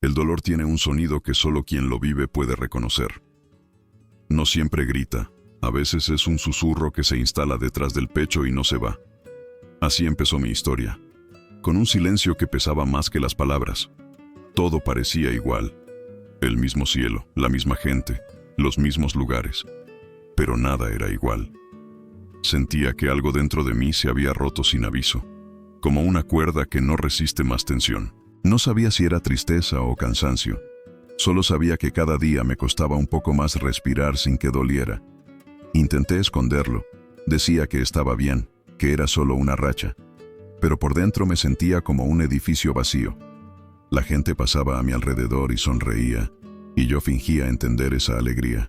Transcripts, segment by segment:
El dolor tiene un sonido que solo quien lo vive puede reconocer. No siempre grita, a veces es un susurro que se instala detrás del pecho y no se va. Así empezó mi historia, con un silencio que pesaba más que las palabras. Todo parecía igual, el mismo cielo, la misma gente, los mismos lugares, pero nada era igual. Sentía que algo dentro de mí se había roto sin aviso, como una cuerda que no resiste más tensión. No sabía si era tristeza o cansancio. Solo sabía que cada día me costaba un poco más respirar sin que doliera. Intenté esconderlo. Decía que estaba bien, que era solo una racha. Pero por dentro me sentía como un edificio vacío. La gente pasaba a mi alrededor y sonreía, y yo fingía entender esa alegría.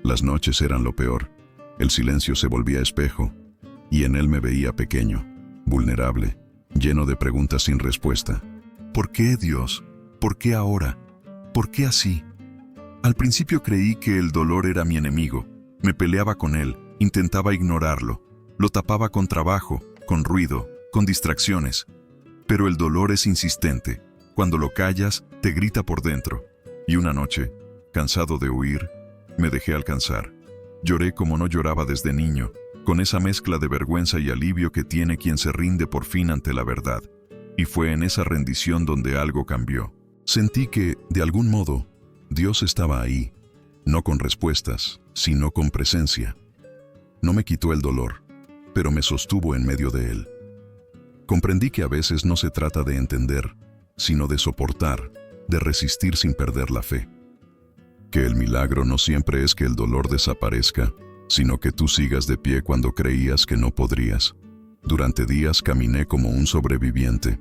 Las noches eran lo peor. El silencio se volvía espejo, y en él me veía pequeño, vulnerable, lleno de preguntas sin respuesta. ¿Por qué, Dios? ¿Por qué ahora? ¿Por qué así? Al principio creí que el dolor era mi enemigo. Me peleaba con él, intentaba ignorarlo. Lo tapaba con trabajo, con ruido, con distracciones. Pero el dolor es insistente. Cuando lo callas, te grita por dentro. Y una noche, cansado de huir, me dejé alcanzar. Lloré como no lloraba desde niño, con esa mezcla de vergüenza y alivio que tiene quien se rinde por fin ante la verdad. Y fue en esa rendición donde algo cambió. Sentí que, de algún modo, Dios estaba ahí, no con respuestas, sino con presencia. No me quitó el dolor, pero me sostuvo en medio de él. Comprendí que a veces no se trata de entender, sino de soportar, de resistir sin perder la fe. Que el milagro no siempre es que el dolor desaparezca, sino que tú sigas de pie cuando creías que no podrías. Durante días caminé como un sobreviviente.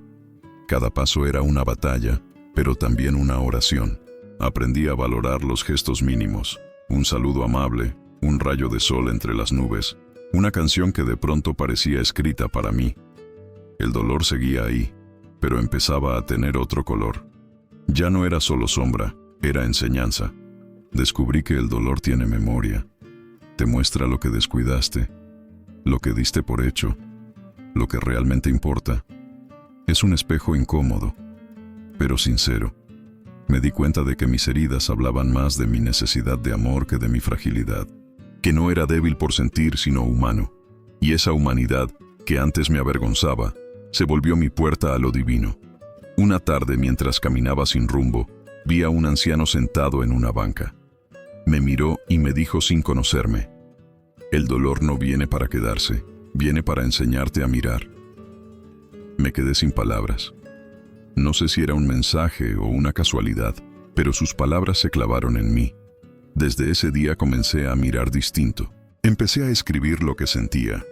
Cada paso era una batalla, pero también una oración. Aprendí a valorar los gestos mínimos, un saludo amable, un rayo de sol entre las nubes, una canción que de pronto parecía escrita para mí. El dolor seguía ahí, pero empezaba a tener otro color. Ya no era solo sombra, era enseñanza. Descubrí que el dolor tiene memoria. Te muestra lo que descuidaste, lo que diste por hecho, lo que realmente importa. Es un espejo incómodo, pero sincero. Me di cuenta de que mis heridas hablaban más de mi necesidad de amor que de mi fragilidad, que no era débil por sentir, sino humano. Y esa humanidad, que antes me avergonzaba, se volvió mi puerta a lo divino. Una tarde, mientras caminaba sin rumbo, vi a un anciano sentado en una banca. Me miró y me dijo sin conocerme: el dolor no viene para quedarse, viene para enseñarte a mirar. Me quedé sin palabras. No sé si era un mensaje o una casualidad, pero sus palabras se clavaron en mí. Desde ese día comencé a mirar distinto. Empecé a escribir lo que sentía,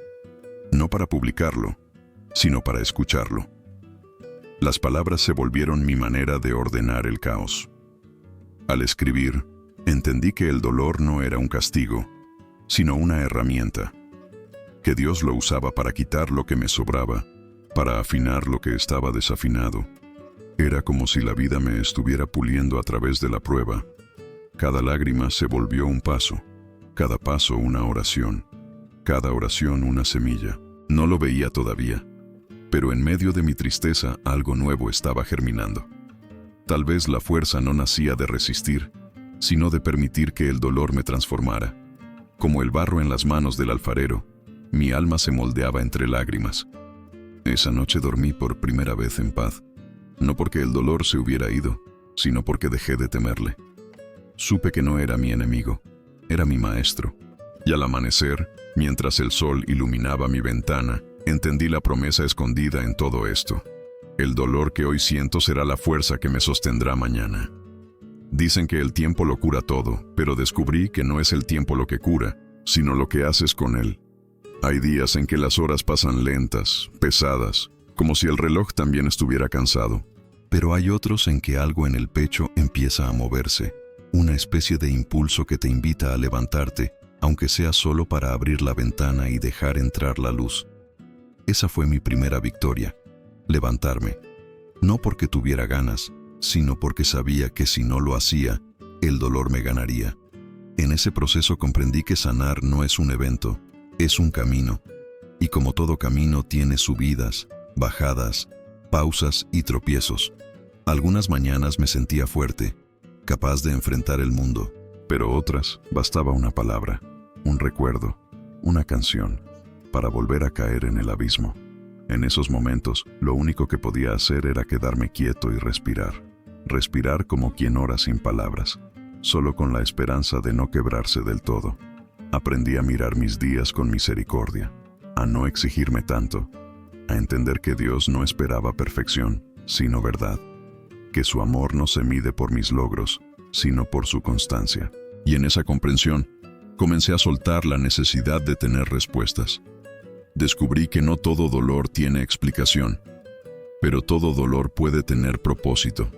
no para publicarlo, sino para escucharlo. Las palabras se volvieron mi manera de ordenar el caos. Al escribir, entendí que el dolor no era un castigo, sino una herramienta, que Dios lo usaba para quitar lo que me sobraba, para afinar lo que estaba desafinado. Era como si la vida me estuviera puliendo a través de la prueba. Cada lágrima se volvió un paso, cada paso una oración, cada oración una semilla. No lo veía todavía, pero en medio de mi tristeza algo nuevo estaba germinando. Tal vez la fuerza no nacía de resistir, sino de permitir que el dolor me transformara. Como el barro en las manos del alfarero, mi alma se moldeaba entre lágrimas. Esa noche dormí por primera vez en paz, no porque el dolor se hubiera ido, sino porque dejé de temerle. Supe que no era mi enemigo, era mi maestro. Y al amanecer, mientras el sol iluminaba mi ventana, entendí la promesa escondida en todo esto. El dolor que hoy siento será la fuerza que me sostendrá mañana. Dicen que el tiempo lo cura todo, pero descubrí que no es el tiempo lo que cura, sino lo que haces con él. Hay días en que las horas pasan lentas, pesadas, como si el reloj también estuviera cansado. Pero hay otros en que algo en el pecho empieza a moverse, una especie de impulso que te invita a levantarte, aunque sea solo para abrir la ventana y dejar entrar la luz. Esa fue mi primera victoria, levantarme, no porque tuviera ganas, sino porque sabía que si no lo hacía, el dolor me ganaría. En ese proceso comprendí que sanar no es un evento, es un camino, y como todo camino tiene subidas, bajadas, pausas y tropiezos. Algunas mañanas me sentía fuerte, capaz de enfrentar el mundo, pero otras bastaba una palabra, un recuerdo, una canción, para volver a caer en el abismo. En esos momentos, lo único que podía hacer era quedarme quieto y respirar. Respirar como quien ora sin palabras, solo con la esperanza de no quebrarse del todo. Aprendí a mirar mis días con misericordia, a no exigirme tanto, a entender que Dios no esperaba perfección, sino verdad, que su amor no se mide por mis logros, sino por su constancia. Y en esa comprensión, comencé a soltar la necesidad de tener respuestas. Descubrí que no todo dolor tiene explicación, pero todo dolor puede tener propósito.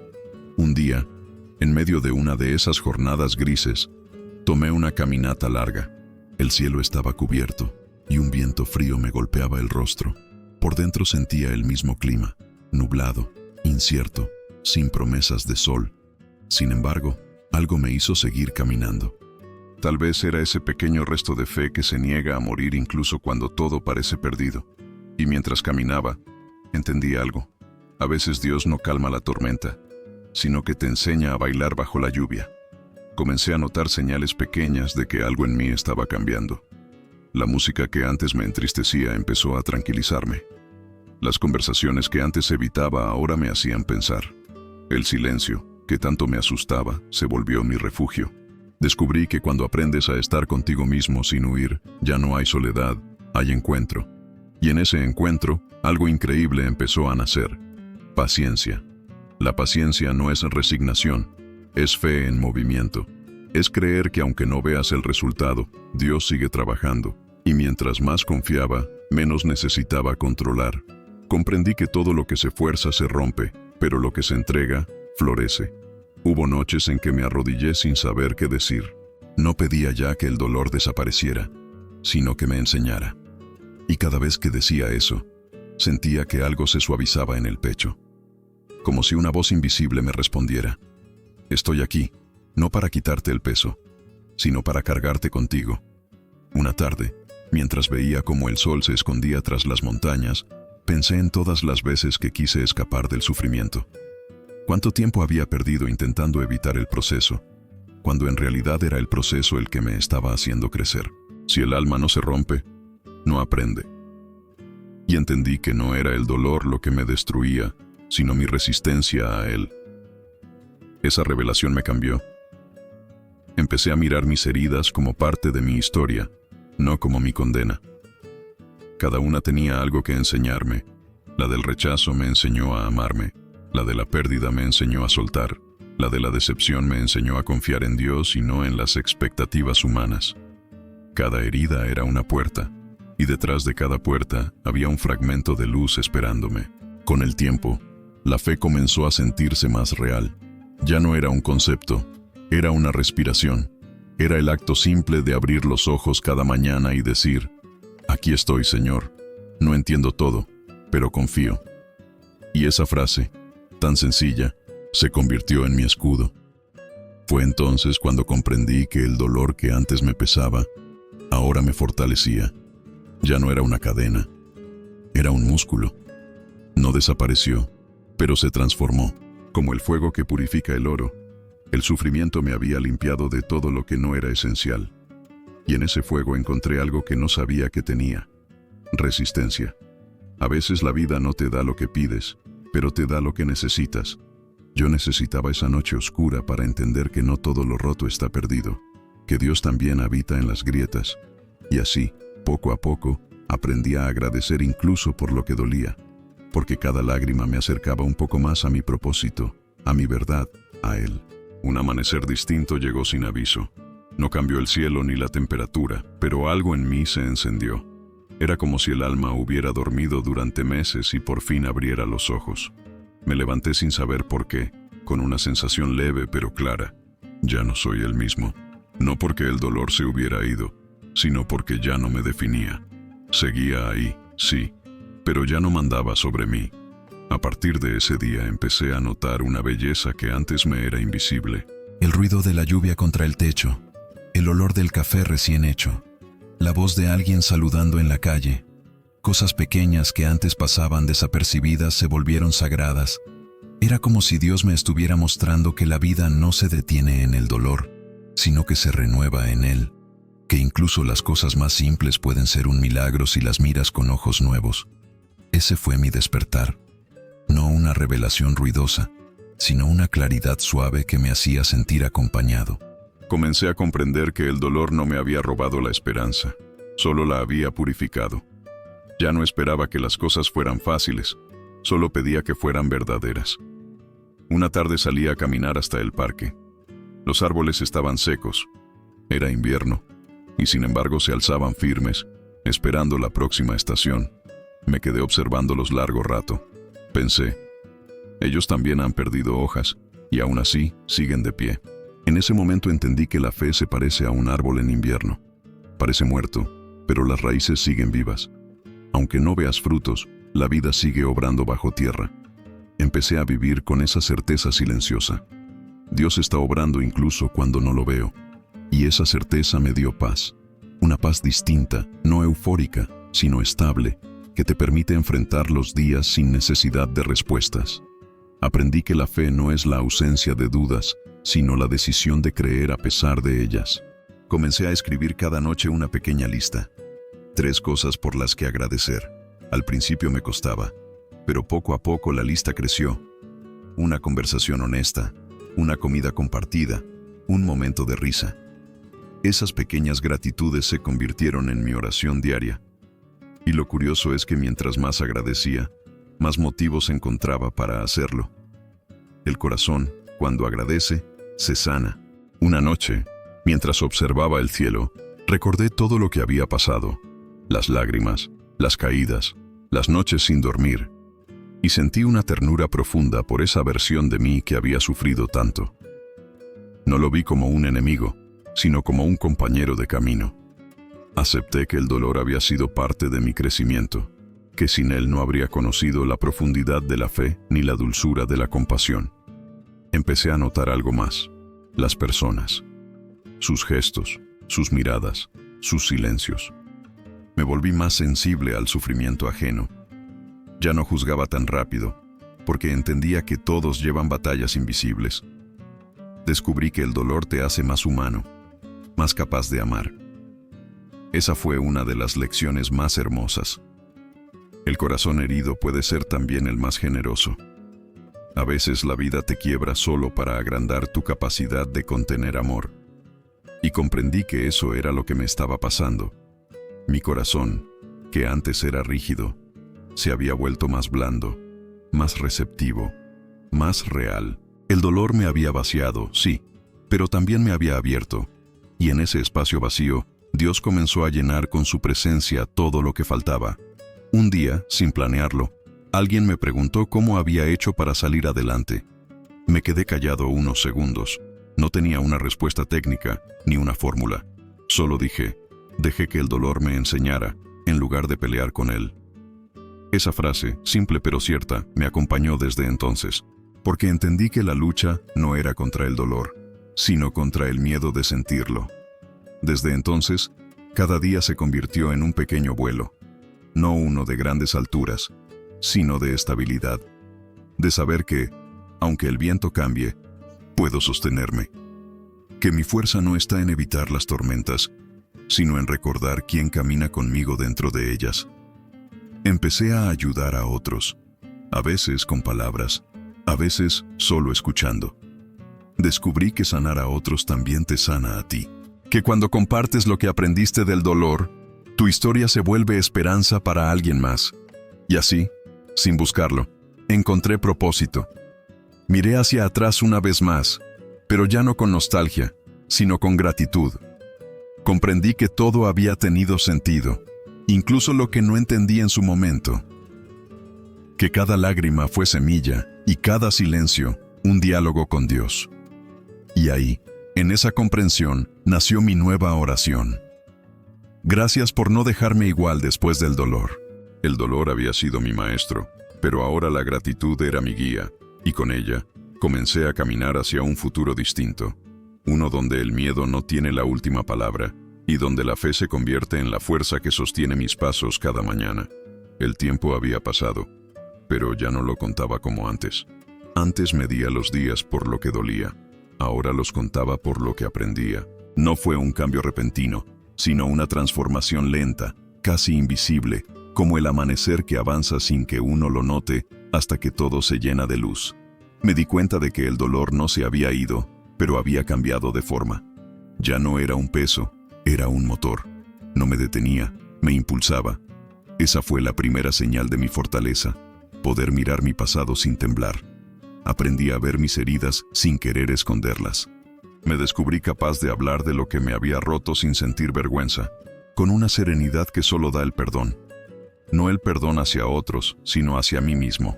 Un día, en medio de una de esas jornadas grises, tomé una caminata larga. El cielo estaba cubierto y un viento frío me golpeaba el rostro. Por dentro sentía el mismo clima, nublado, incierto, sin promesas de sol. Sin embargo, algo me hizo seguir caminando. Tal vez era ese pequeño resto de fe que se niega a morir incluso cuando todo parece perdido. Y mientras caminaba, entendí algo. A veces Dios no calma la tormenta, sino que te enseña a bailar bajo la lluvia. Comencé a notar señales pequeñas de que algo en mí estaba cambiando. La música que antes me entristecía empezó a tranquilizarme. Las conversaciones que antes evitaba ahora me hacían pensar. El silencio, que tanto me asustaba, se volvió mi refugio. Descubrí que cuando aprendes a estar contigo mismo sin huir, ya no hay soledad, hay encuentro. Y en ese encuentro, algo increíble empezó a nacer. Paciencia. La paciencia no es resignación, es fe en movimiento. Es creer que aunque no veas el resultado, Dios sigue trabajando. Y mientras más confiaba, menos necesitaba controlar. Comprendí que todo lo que se fuerza se rompe, pero lo que se entrega, florece. Hubo noches en que me arrodillé sin saber qué decir. No pedía ya que el dolor desapareciera, sino que me enseñara. Y cada vez que decía eso, sentía que algo se suavizaba en el pecho. Como si una voz invisible me respondiera: estoy aquí, no para quitarte el peso, sino para cargarte contigo. Una tarde, mientras veía cómo el sol se escondía tras las montañas, pensé en todas las veces que quise escapar del sufrimiento. ¿Cuánto tiempo había perdido intentando evitar el proceso, cuando en realidad era el proceso el que me estaba haciendo crecer? Si el alma no se rompe, no aprende. Y entendí que no era el dolor lo que me destruía, sino mi resistencia a él. Esa revelación me cambió. Empecé a mirar mis heridas como parte de mi historia, no como mi condena. Cada una tenía algo que enseñarme. La del rechazo me enseñó a amarme. La de la pérdida me enseñó a soltar. La de la decepción me enseñó a confiar en Dios y no en las expectativas humanas. Cada herida era una puerta, y detrás de cada puerta había un fragmento de luz esperándome. Con el tiempo, la fe comenzó a sentirse más real. Ya no era un concepto, era una respiración. Era el acto simple de abrir los ojos cada mañana y decir: aquí estoy, Señor. No entiendo todo, pero confío. Y esa frase, tan sencilla, se convirtió en mi escudo. Fue entonces cuando comprendí que el dolor que antes me pesaba, ahora me fortalecía. Ya no era una cadena, era un músculo. No desapareció, pero se transformó, como el fuego que purifica el oro. El sufrimiento me había limpiado de todo lo que no era esencial. Y en ese fuego encontré algo que no sabía que tenía: resistencia. A veces la vida no te da lo que pides, pero te da lo que necesitas. Yo necesitaba esa noche oscura para entender que no todo lo roto está perdido, que Dios también habita en las grietas. Y así, poco a poco, aprendí a agradecer incluso por lo que dolía, porque cada lágrima me acercaba un poco más a mi propósito, a mi verdad, a Él. Un amanecer distinto llegó sin aviso. No cambió el cielo ni la temperatura, pero algo en mí se encendió. Era como si el alma hubiera dormido durante meses y por fin abriera los ojos. Me levanté sin saber por qué, con una sensación leve pero clara. Ya no soy el mismo. No porque el dolor se hubiera ido, sino porque ya no me definía. Seguía ahí, sí, pero ya no mandaba sobre mí. A partir de ese día empecé a notar una belleza que antes me era invisible. El ruido de la lluvia contra el techo, el olor del café recién hecho, la voz de alguien saludando en la calle. Cosas pequeñas que antes pasaban desapercibidas se volvieron sagradas. Era como si Dios me estuviera mostrando que la vida no se detiene en el dolor, sino que se renueva en él, que incluso las cosas más simples pueden ser un milagro si las miras con ojos nuevos. Ese fue mi despertar, no una revelación ruidosa, sino una claridad suave que me hacía sentir acompañado. Comencé a comprender que el dolor no me había robado la esperanza, solo la había purificado. Ya no esperaba que las cosas fueran fáciles, solo pedía que fueran verdaderas. Una tarde salí a caminar hasta el parque. Los árboles estaban secos, era invierno, y sin embargo se alzaban firmes, esperando la próxima estación. Me quedé observándolos largo rato. Pensé, ellos también han perdido hojas, y aún así siguen de pie. En ese momento entendí que la fe se parece a un árbol en invierno. Parece muerto, pero las raíces siguen vivas. Aunque no veas frutos, la vida sigue obrando bajo tierra. Empecé a vivir con esa certeza silenciosa. Dios está obrando incluso cuando no lo veo. Y esa certeza me dio paz. Una paz distinta, no eufórica, sino estable, que te permite enfrentar los días sin necesidad de respuestas. Aprendí que la fe no es la ausencia de dudas, sino la decisión de creer a pesar de ellas. Comencé a escribir cada noche una pequeña lista. 3 cosas por las que agradecer. Al principio me costaba, pero poco a poco la lista creció. Una conversación honesta, una comida compartida, un momento de risa. Esas pequeñas gratitudes se convirtieron en mi oración diaria. Y lo curioso es que mientras más agradecía, más motivos encontraba para hacerlo. El corazón, cuando agradece, se sana. Una noche, mientras observaba el cielo, recordé todo lo que había pasado. Las lágrimas, las caídas, las noches sin dormir. Y sentí una ternura profunda por esa versión de mí que había sufrido tanto. No lo vi como un enemigo, sino como un compañero de camino. Acepté que el dolor había sido parte de mi crecimiento, que sin él no habría conocido la profundidad de la fe ni la dulzura de la compasión. Empecé a notar algo más: las personas, sus gestos, sus miradas, sus silencios. Me volví más sensible al sufrimiento ajeno. Ya no juzgaba tan rápido, porque entendía que todos llevan batallas invisibles. Descubrí que el dolor te hace más humano, más capaz de amar. Esa fue una de las lecciones más hermosas. El corazón herido puede ser también el más generoso. A veces la vida te quiebra solo para agrandar tu capacidad de contener amor. Y comprendí que eso era lo que me estaba pasando. Mi corazón, que antes era rígido, se había vuelto más blando, más receptivo, más real. El dolor me había vaciado, sí, pero también me había abierto. Y en ese espacio vacío, Dios comenzó a llenar con su presencia todo lo que faltaba. Un día, sin planearlo, alguien me preguntó cómo había hecho para salir adelante. Me quedé callado unos segundos. No tenía una respuesta técnica, ni una fórmula. Solo dejé que el dolor me enseñara, en lugar de pelear con él. Esa frase, simple pero cierta, me acompañó desde entonces, porque entendí que la lucha no era contra el dolor, sino contra el miedo de sentirlo. Desde entonces, cada día se convirtió en un pequeño vuelo, no uno de grandes alturas, sino de estabilidad, de saber que, aunque el viento cambie, puedo sostenerme, que mi fuerza no está en evitar las tormentas, sino en recordar quién camina conmigo dentro de ellas. Empecé a ayudar a otros, a veces con palabras, a veces solo escuchando. Descubrí que sanar a otros también te sana a ti. Que cuando compartes lo que aprendiste del dolor, tu historia se vuelve esperanza para alguien más. Y así, sin buscarlo, encontré propósito. Miré hacia atrás una vez más, pero ya no con nostalgia, sino con gratitud. Comprendí que todo había tenido sentido, incluso lo que no entendí en su momento. Que cada lágrima fue semilla y cada silencio un diálogo con Dios. Y ahí, en esa comprensión, nació mi nueva oración. Gracias por no dejarme igual después del dolor. El dolor había sido mi maestro, pero ahora la gratitud era mi guía, y con ella, comencé a caminar hacia un futuro distinto. Uno donde el miedo no tiene la última palabra, y donde la fe se convierte en la fuerza que sostiene mis pasos cada mañana. El tiempo había pasado, pero ya no lo contaba como antes. Antes medía los días por lo que dolía, ahora los contaba por lo que aprendía. No fue un cambio repentino, sino una transformación lenta, casi invisible, como el amanecer que avanza sin que uno lo note hasta que todo se llena de luz. Me di cuenta de que el dolor no se había ido, pero había cambiado de forma. Ya no era un peso, era un motor. No me detenía, me impulsaba. Esa fue la primera señal de mi fortaleza, poder mirar mi pasado sin temblar. Aprendí a ver mis heridas sin querer esconderlas. Me descubrí capaz de hablar de lo que me había roto sin sentir vergüenza, con una serenidad que solo da el perdón. No el perdón hacia otros, sino hacia mí mismo.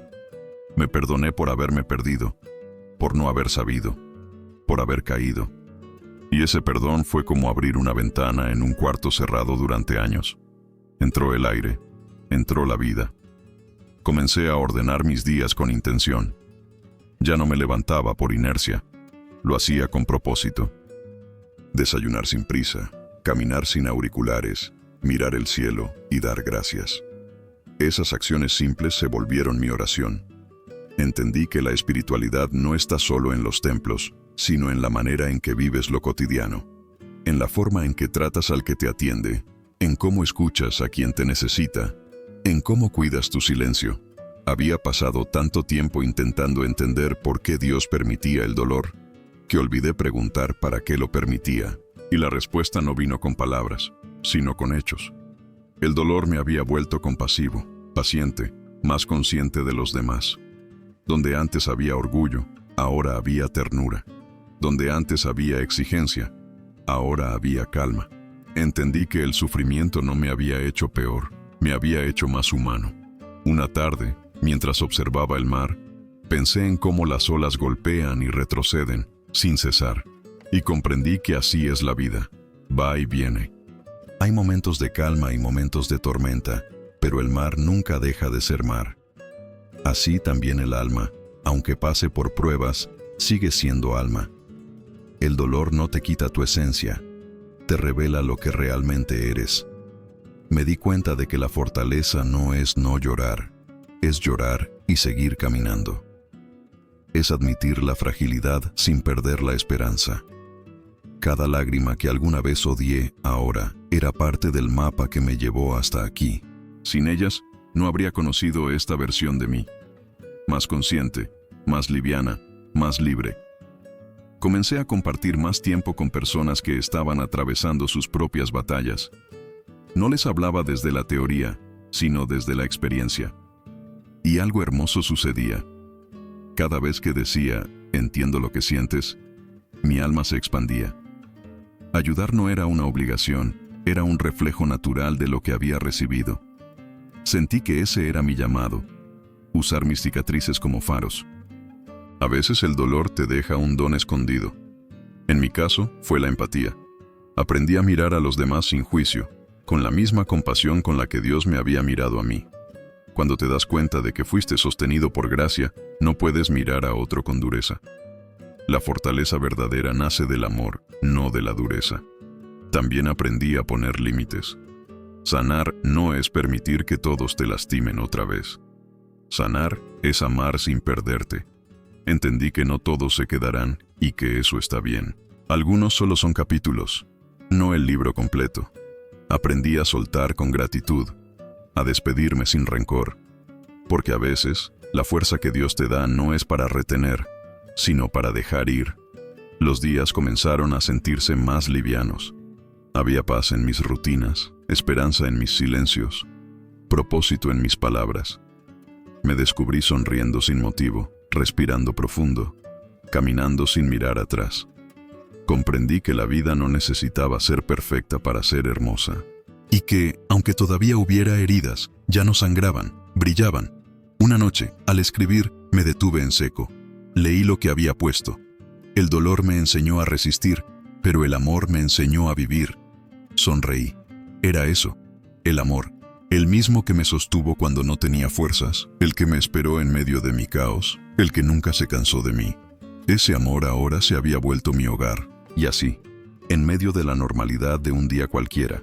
Me perdoné por haberme perdido, por no haber sabido, por haber caído. Y ese perdón fue como abrir una ventana en un cuarto cerrado durante años. Entró el aire, entró la vida. Comencé a ordenar mis días con intención. Ya no me levantaba por inercia, lo hacía con propósito. Desayunar sin prisa, caminar sin auriculares, mirar el cielo y dar gracias. Esas acciones simples se volvieron mi oración. Entendí que la espiritualidad no está solo en los templos, sino en la manera en que vives lo cotidiano, en la forma en que tratas al que te atiende, en cómo escuchas a quien te necesita, en cómo cuidas tu silencio. Había pasado tanto tiempo intentando entender por qué Dios permitía el dolor, que olvidé preguntar para qué lo permitía, y la respuesta no vino con palabras, sino con hechos. El dolor me había vuelto compasivo, paciente, más consciente de los demás. Donde antes había orgullo, ahora había ternura. Donde antes había exigencia, ahora había calma. Entendí que el sufrimiento no me había hecho peor, me había hecho más humano. Una tarde, mientras observaba el mar, pensé en cómo las olas golpean y retroceden, sin cesar, y comprendí que así es la vida, va y viene. Hay momentos de calma y momentos de tormenta, pero el mar nunca deja de ser mar. Así también el alma, aunque pase por pruebas, sigue siendo alma. El dolor no te quita tu esencia, te revela lo que realmente eres. Me di cuenta de que la fortaleza no es no llorar, es llorar y seguir caminando. Es admitir la fragilidad sin perder la esperanza. Cada lágrima que alguna vez odié ahora era parte del mapa que me llevó hasta aquí. Sin ellas, no habría conocido esta versión de mí. Más consciente, más liviana, más libre. Comencé a compartir más tiempo con personas que estaban atravesando sus propias batallas. No les hablaba desde la teoría, sino desde la experiencia. Y algo hermoso sucedía. Cada vez que decía, entiendo lo que sientes, mi alma se expandía. Ayudar no era una obligación, era un reflejo natural de lo que había recibido. Sentí que ese era mi llamado, usar mis cicatrices como faros. A veces el dolor te deja un don escondido. En mi caso, fue la empatía. Aprendí a mirar a los demás sin juicio, con la misma compasión con la que Dios me había mirado a mí. Cuando te das cuenta de que fuiste sostenido por gracia, no puedes mirar a otro con dureza. La fortaleza verdadera nace del amor, no de la dureza. También aprendí a poner límites. Sanar no es permitir que todos te lastimen otra vez. Sanar es amar sin perderte. Entendí que no todos se quedarán y que eso está bien. Algunos solo son capítulos, no el libro completo. Aprendí a soltar con gratitud, a despedirme sin rencor, porque a veces la fuerza que Dios te da no es para retener, sino para dejar ir. Los días comenzaron a sentirse más livianos. Había paz en mis rutinas, esperanza en mis silencios, propósito en mis palabras. Me descubrí sonriendo sin motivo, respirando profundo, caminando sin mirar atrás. Comprendí que la vida no necesitaba ser perfecta para ser hermosa. Y que, aunque todavía hubiera heridas, ya no sangraban, brillaban. Una noche, al escribir, me detuve en seco. Leí lo que había puesto. El dolor me enseñó a resistir, pero el amor me enseñó a vivir. Sonreí. Era eso, el amor. El mismo que me sostuvo cuando no tenía fuerzas, el que me esperó en medio de mi caos, el que nunca se cansó de mí. Ese amor ahora se había vuelto mi hogar. Y así, en medio de la normalidad de un día cualquiera,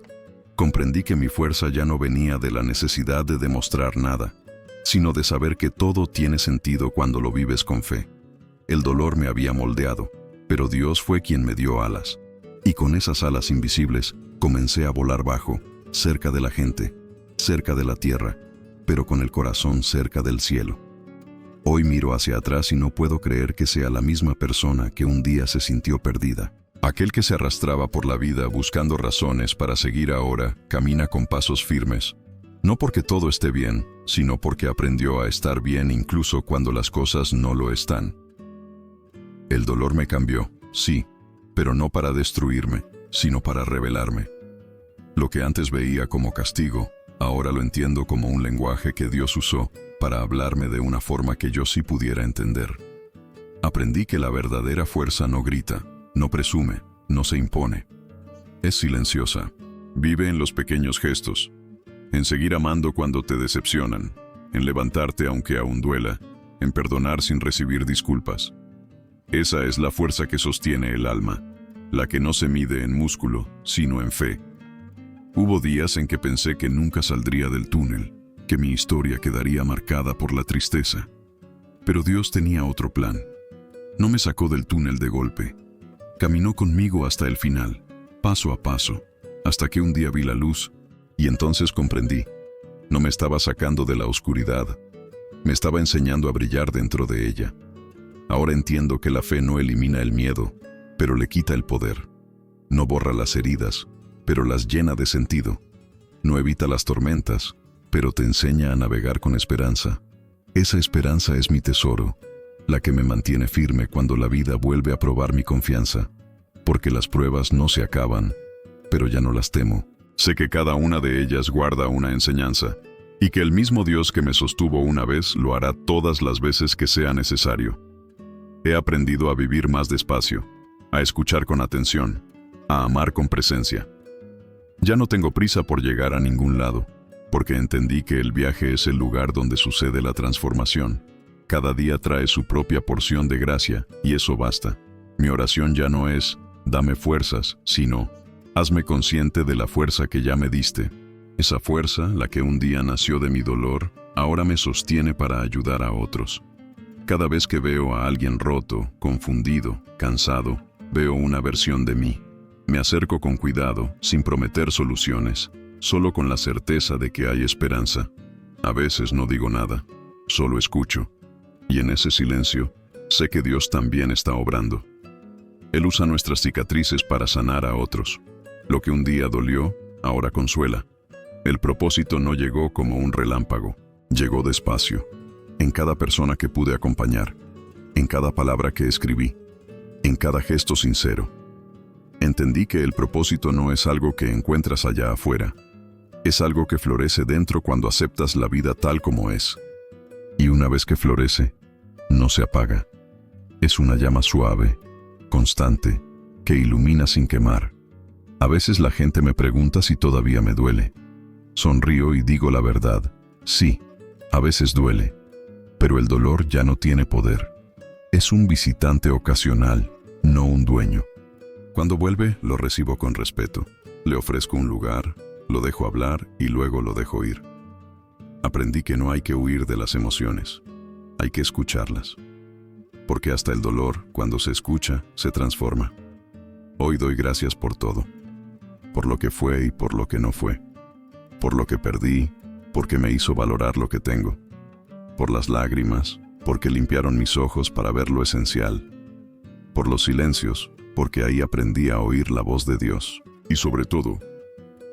comprendí que mi fuerza ya no venía de la necesidad de demostrar nada, sino de saber que todo tiene sentido cuando lo vives con fe. El dolor me había moldeado, pero Dios fue quien me dio alas. Y con esas alas invisibles comencé a volar bajo, cerca de la gente, cerca de la tierra, pero con el corazón cerca del cielo. Hoy miro hacia atrás y no puedo creer que sea la misma persona que un día se sintió perdida. Aquel que se arrastraba por la vida buscando razones para seguir ahora camina con pasos firmes. No porque todo esté bien, sino porque aprendió a estar bien incluso cuando las cosas no lo están. El dolor me cambió, sí, pero no para destruirme, sino para revelarme. Lo que antes veía como castigo, ahora lo entiendo como un lenguaje que Dios usó para hablarme de una forma que yo sí pudiera entender. Aprendí que la verdadera fuerza no grita, no presume, no se impone. Es silenciosa. Vive en los pequeños gestos, en seguir amando cuando te decepcionan, en levantarte aunque aún duela, en perdonar sin recibir disculpas. Esa es la fuerza que sostiene el alma, la que no se mide en músculo, sino en fe. Hubo días en que pensé que nunca saldría del túnel, que mi historia quedaría marcada por la tristeza. Pero Dios tenía otro plan. No me sacó del túnel de golpe. Caminó conmigo hasta el final, paso a paso, hasta que un día vi la luz, y entonces comprendí. No me estaba sacando de la oscuridad, me estaba enseñando a brillar dentro de ella. Ahora entiendo que la fe no elimina el miedo, pero le quita el poder. No borra las heridas, pero las llena de sentido. No evita las tormentas, pero te enseña a navegar con esperanza. Esa esperanza es mi tesoro, la que me mantiene firme cuando la vida vuelve a probar mi confianza. Porque las pruebas no se acaban, pero ya no las temo. Sé que cada una de ellas guarda una enseñanza, y que el mismo Dios que me sostuvo una vez lo hará todas las veces que sea necesario. He aprendido a vivir más despacio, a escuchar con atención, a amar con presencia. Ya no tengo prisa por llegar a ningún lado, porque entendí que el viaje es el lugar donde sucede la transformación. Cada día trae su propia porción de gracia, y eso basta. Mi oración ya no es, dame fuerzas, sino, hazme consciente de la fuerza que ya me diste. Esa fuerza, la que un día nació de mi dolor, ahora me sostiene para ayudar a otros. Cada vez que veo a alguien roto, confundido, cansado, veo una versión de mí. Me acerco con cuidado, sin prometer soluciones, solo con la certeza de que hay esperanza. A veces no digo nada, solo escucho. Y en ese silencio, sé que Dios también está obrando. Él usa nuestras cicatrices para sanar a otros. Lo que un día dolió, ahora consuela. El propósito no llegó como un relámpago, llegó despacio. En cada persona que pude acompañar, en cada palabra que escribí, en cada gesto sincero. Entendí que el propósito no es algo que encuentras allá afuera, es algo que florece dentro cuando aceptas la vida tal como es. Y una vez que florece, no se apaga. Es una llama suave, constante, que ilumina sin quemar. A veces la gente me pregunta si todavía me duele. Sonrío y digo la verdad, sí, a veces duele. Pero el dolor ya no tiene poder. Es un visitante ocasional, no un dueño. Cuando vuelve, lo recibo con respeto. Le ofrezco un lugar, lo dejo hablar y luego lo dejo ir. Aprendí que no hay que huir de las emociones, hay que escucharlas. Porque hasta el dolor, cuando se escucha, se transforma. Hoy doy gracias por todo. Por lo que fue y por lo que no fue. Por lo que perdí, porque me hizo valorar lo que tengo. Por las lágrimas, porque limpiaron mis ojos para ver lo esencial. Por los silencios, porque ahí aprendí a oír la voz de Dios. Y sobre todo,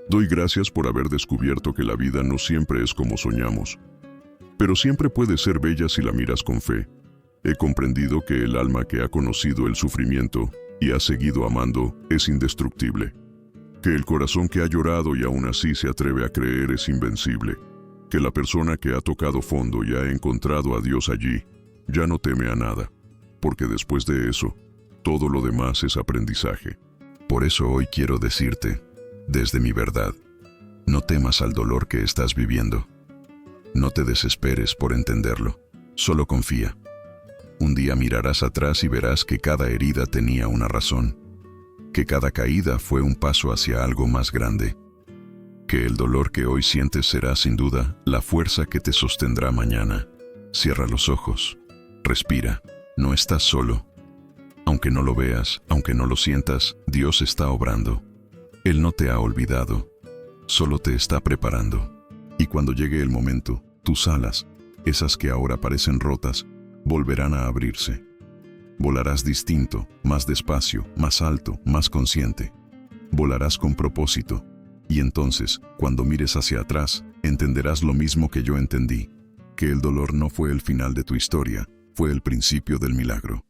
doy gracias por haber descubierto que la vida no siempre es como soñamos, pero siempre puede ser bella si la miras con fe. He comprendido que el alma que ha conocido el sufrimiento y ha seguido amando es indestructible. Que el corazón que ha llorado y aún así se atreve a creer es invencible. Que la persona que ha tocado fondo y ha encontrado a Dios allí, ya no teme a nada, porque después de eso, todo lo demás es aprendizaje. Por eso hoy quiero decirte, desde mi verdad, no temas al dolor que estás viviendo. No te desesperes por entenderlo, solo confía. Un día mirarás atrás y verás que cada herida tenía una razón, que cada caída fue un paso hacia algo más grande. que el dolor que hoy sientes será sin duda la fuerza que te sostendrá mañana. Cierra los ojos, respira, no estás solo. Aunque no lo veas, aunque no lo sientas, Dios está obrando. Él no te ha olvidado, solo te está preparando. Y cuando llegue el momento, tus alas, esas que ahora parecen rotas, volverán a abrirse. Volarás distinto, más despacio, más alto, más consciente. Volarás con propósito. Y entonces, cuando mires hacia atrás, entenderás lo mismo que yo entendí, que el dolor no fue el final de tu historia, fue el principio del milagro.